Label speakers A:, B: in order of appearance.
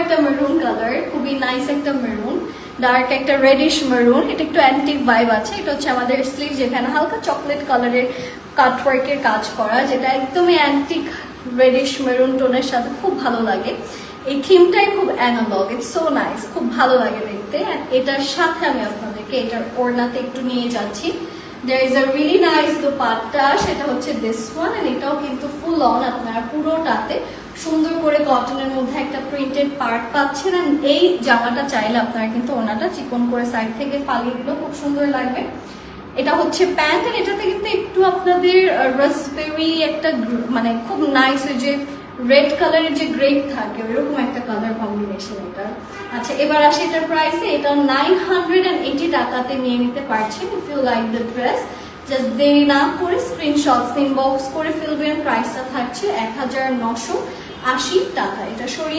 A: একটা maroon colour, খুবই nice একটা মেরুন, ডার্ক একটা রেডিশ মেরুন। এটা একটু অ্যান্টিক ভাইব আছে। এটা হচ্ছে আমাদের স্লিভ, যেখানে হালকা চকলেট কালারের কাটওয়ার্কের কাজ করা, যেটা একদমই অ্যান্টিক রেডিশ মেরুন টোনের সাথে খুব ভালো লাগে। এই থিমটাই খুব অ্যানালগ, ইটস সো নাইস, খুব ভালো লাগে দেখতে। এটার সাথে আমি আপনাদেরকে এটার ওড়নাতে একটু নিয়ে যাচ্ছি। There is a really nice dupatta, সেটা হচ্ছে this one, and এটাও কিন্তু ফুল অন, আপনারা পুরোটাতে সুন্দর করে কটনের মধ্যে একটা প্রিন্টেড পার্ট পাচ্ছেন। আর এই জামাটা চাইলে আপনারা কিন্তু ওনাটা চিকন করে সাইড থেকে ফালিয়ে দিলেও খুব সুন্দর লাগবে। এটা হচ্ছে প্যান্ট, আর এটাতে কিন্তু একটু আপনাদের রাসবেরি একটা মানে খুব নাইস, ওই যে রেড কালারের যে গ্রেপ থাকে ওইরকম একটা কালার কম্বিনেশন এটা। আচ্ছা, এবার আসে এটার প্রাইসে। এটা 980 টাকাতে নিয়ে নিতে পারছেন। If you like the dress, just দেরি না করে স্ক্রিনশটস ইনবক্স করে ফেলবেন। প্রাইসটা থাকছে 1980 টাকা। এটা সরিয়ে